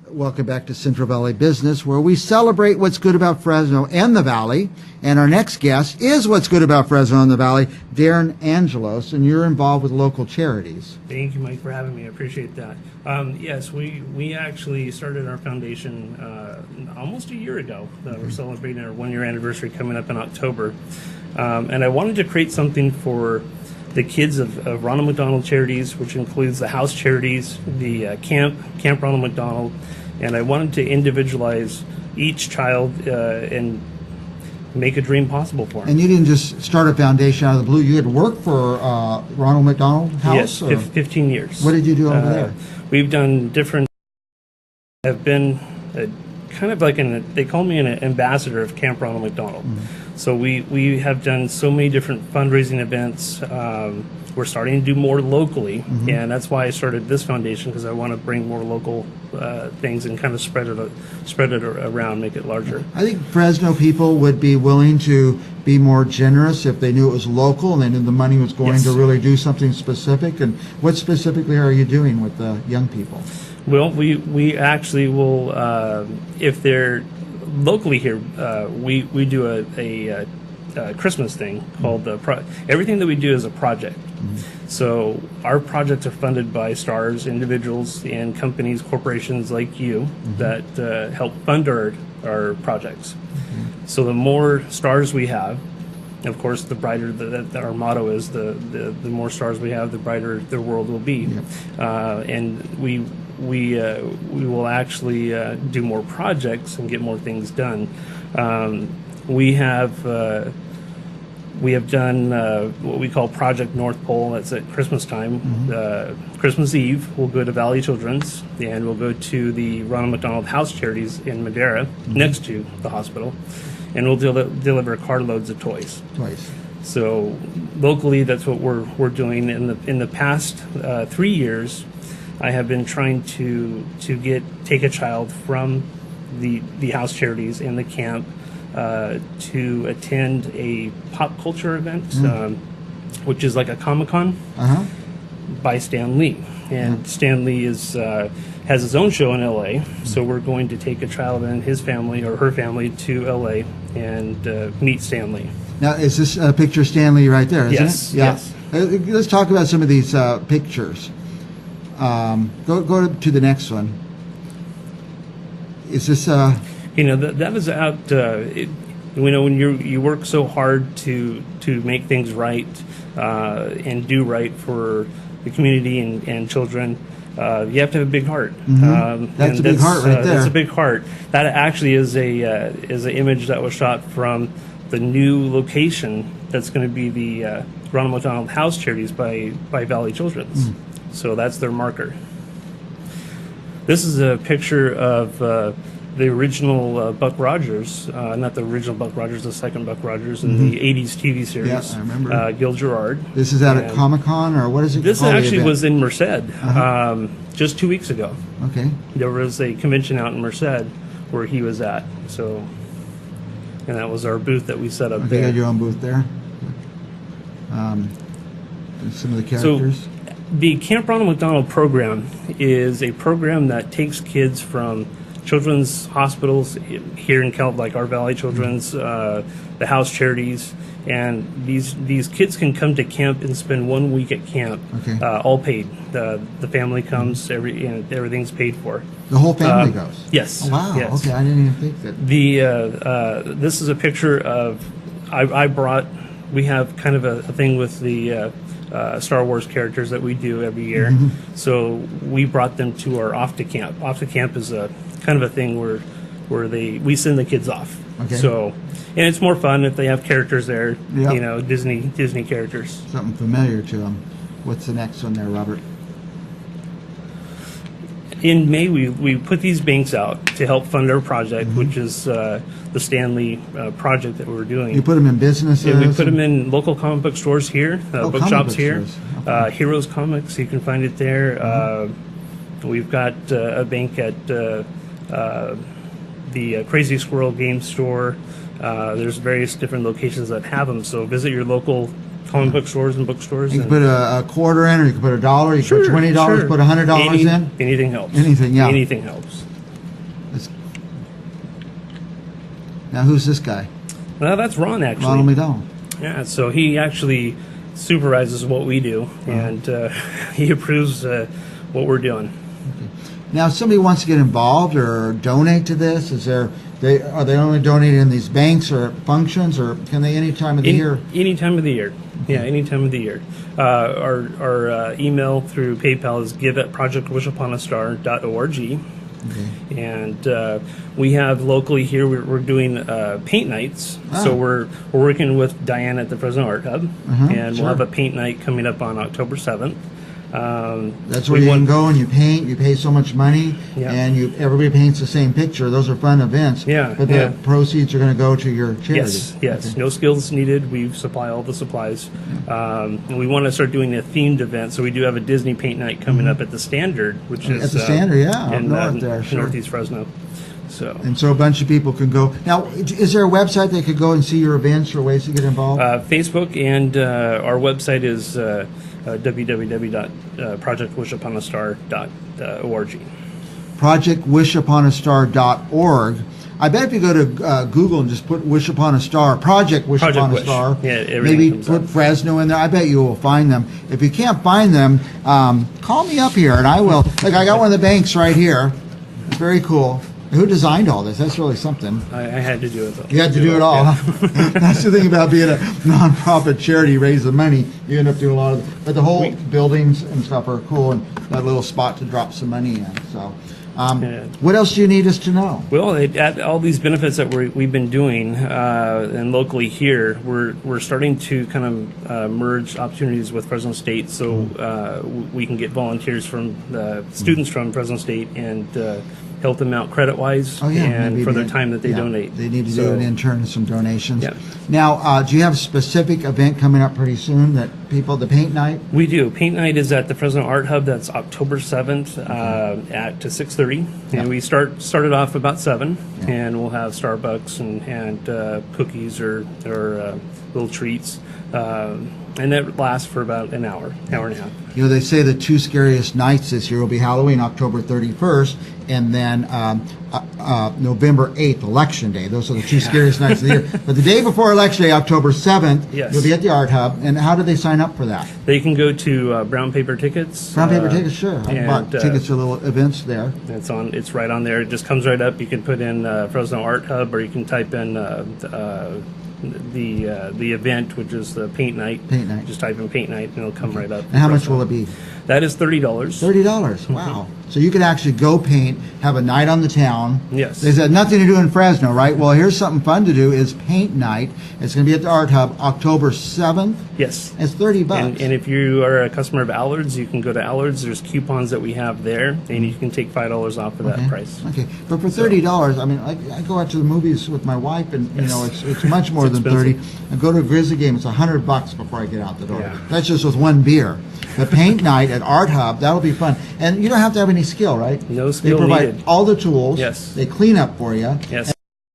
Welcome back to Central Valley Business, where we celebrate what's good about Fresno and the Valley. And our next guest is what's good about Fresno and the Valley, Darren Angelos, and you're involved with local charities. Thank you, Mike, for having me. I appreciate that. Yes, we actually started our foundation almost a year ago. We're celebrating our one-year anniversary coming up in October. And I wanted to create something for the kids of Ronald McDonald Charities, which includes the house charities, the Camp Ronald McDonald, and I wanted to individualize each child and make a dream possible for them. And you didn't just start a foundation out of the blue. You had worked for Ronald McDonald House? Yes, 15 years. What did you do over there? We've done different, I've been kind of like they call me an ambassador of Camp Ronald McDonald. Mm-hmm. So we have done so many different fundraising events. We're starting to do more locally, mm-hmm. and that's why I started this foundation, because I want to bring more local things and kind of spread it around, make it larger. I think Fresno people would be willing to be more generous if they knew it was local and they knew the money was going to really do something specific. And what specifically are you doing with the young people? Well, we actually will, if they're locally here, we do a Christmas thing called everything that we do is a project. Mm-hmm. So our projects are funded by stars, individuals, and companies, corporations like you, mm-hmm. that help fund our projects. Mm-hmm. So the more stars we have, of course, the brighter our motto is. The more stars we have, the brighter the world will be. Yep. And we will actually do more projects and get more things done. We have done what we call Project North Pole. That's at Christmas time. Mm-hmm. Christmas Eve, we'll go to Valley Children's, and we'll go to the Ronald McDonald House Charities in Madera, mm-hmm. next to the hospital, and we'll deliver carloads of toys. So locally, that's what we're doing. In the past 3 years, I have been trying to take a child from the house charities and the camp to attend a pop culture event, which is like a Comic-Con by Stan Lee. And Stan Lee has his own show in L.A., so we're going to take a child and his family or her family to L.A. and meet Stan Lee. Now, is this a picture of Stan Lee right there, isn't it? Yes. Let's talk about some of these pictures. Go to the next one. Is this... that was out. When you work so hard to make things right and do right for the community and children, you have to have a big heart. Mm-hmm. That's a big heart right there. That's a big heart. That actually is an image that was shot from the new location that's going to be the Ronald McDonald House Charities by Valley Children's. So that's their marker. This is a picture of the original Buck Rogers, not the original Buck Rogers, the second Buck Rogers in the 80s TV series. Yeah, I remember. Gil Gerard. This is out at Comic-Con, or what is it? This actually was in Merced just 2 weeks ago. Okay. There was a convention out in Merced where he was at. So, and that was our booth that we set up there. You had your own booth there? Some of the characters? So, the Camp Ronald McDonald program is a program that takes kids from children's hospitals here in like our Valley Children's, the house charities, and these kids can come to camp and spend 1 week at camp, all paid. The family comes, everything's paid for. The whole family goes? Yes. Oh, wow. Yes. Okay, I didn't even think that. This is a picture of we have kind of a thing with the Star Wars characters that we do every year. Mm-hmm. So we brought them to our Off to Camp. Off to Camp is a kind of a thing where we send the kids off. Okay. So, and it's more fun if they have characters there, Disney characters. Something familiar to them. What's the next one there, Robert? In May, we put these banks out to help fund our project, which is the Stanley project that we're doing. You put them in businesses? Yeah, we put them in local comic book stores here, bookshops here. Okay. Heroes Comics, you can find it there. We've got a bank at the Crazy Squirrel game store. There's various different locations that have them, so visit your local comic book stores and bookstores. You can put a quarter in, or you can put $1, you can put $20, put $100 in. Anything helps. Anything, yeah. Anything helps. Now, who's this guy? Well, that's Ron, actually. Ronald McDonald. Yeah, so he actually supervises what we do, and he approves what we're doing. Now, if somebody wants to get involved or donate to this, are they only donating in these banks or functions, or can they any time of the year? Any time of the year. Yeah, any time of the year. Our email through PayPal is give@projectwishuponaStar.org. Okay. And we have locally here, we're doing paint nights. So we're working with Diane at the Fresno Art Hub, and we'll have a paint night coming up on October 7th. That's where you can go and you paint. You pay so much money, and everybody paints the same picture. Those are fun events. Yeah, but the proceeds are going to go to your charity. Yes. Okay. No skills needed. We supply all the supplies. And we want to start doing a themed event. So we do have a Disney paint night coming up at the Standard, which is at the Standard, in north there, sure. Northeast Fresno. And so a bunch of people can go. Now, is there a website they could go and see your events or ways to get involved? Facebook, and our website is www.projectwishuponaStar.org. ProjectwishuponaStar.org. I bet if you go to Google and just put Wish Upon a Star, Project Wish Upon a Star, maybe put Fresno in there, I bet you will find them. If you can't find them, call me up here and I will. Like, I got one of the banks right here. It's very cool. Who designed all this? That's really something. I had to do it, though. You had to do it all. Yeah. That's the thing about being a nonprofit charity, raise the money. You end up doing a lot of it. But the whole buildings and stuff are cool, and that little spot to drop some money in. So, what else do you need us to know? Well, at all these benefits that we've been doing, and locally here, we're starting to kind of merge opportunities with Fresno State, so we can get volunteers from students from Fresno State and help them out credit-wise and for their time that they donate. They need to do an intern and some donations. Yeah. Now, do you have a specific event coming up pretty soon that the paint night? We do. Paint night is at the Fresno Art Hub. That's October 7th at 6:30. And we started off about 7, and we'll have Starbucks and cookies or little treats. And that lasts for about an hour and a half. You know, they say the two scariest nights this year will be Halloween, October 31st, and then November 8th, Election Day. Those are the two scariest nights of the year. But the day before Election Day, October 7th, you'll be at the Art Hub. And how do they sign up for that? They can go to Brown Paper Tickets. Brown Paper Tickets, sure. I bought tickets to little events there. It's right on there. It just comes right up. You can put in Fresno Art Hub, or you can type in the event, which is the paint night. Paint night. Just type in paint night, and it'll come right up. And how much will it be? That is $30. $30. Wow. So you can actually go paint, have a night on the town. Yes. There's nothing to do in Fresno, right? Well, here's something fun to do is paint night. It's going to be at the Art Hub October 7th. Yes. It's $30. And if you are a customer of Allard's, you can go to Allard's. There's coupons that we have there, and you can take $5 off of that price. Okay. But for $30, I mean, I go out to the movies with my wife, and you know, it's much more than $30. I go to a Grizzly game, it's $100 before I get out the door. Yeah. That's just with one beer. The paint night at Art Hub, that'll be fun. And you don't have to have any skill, right? No skill They provide needed. all the tools. Yes. They clean up for you. Yes.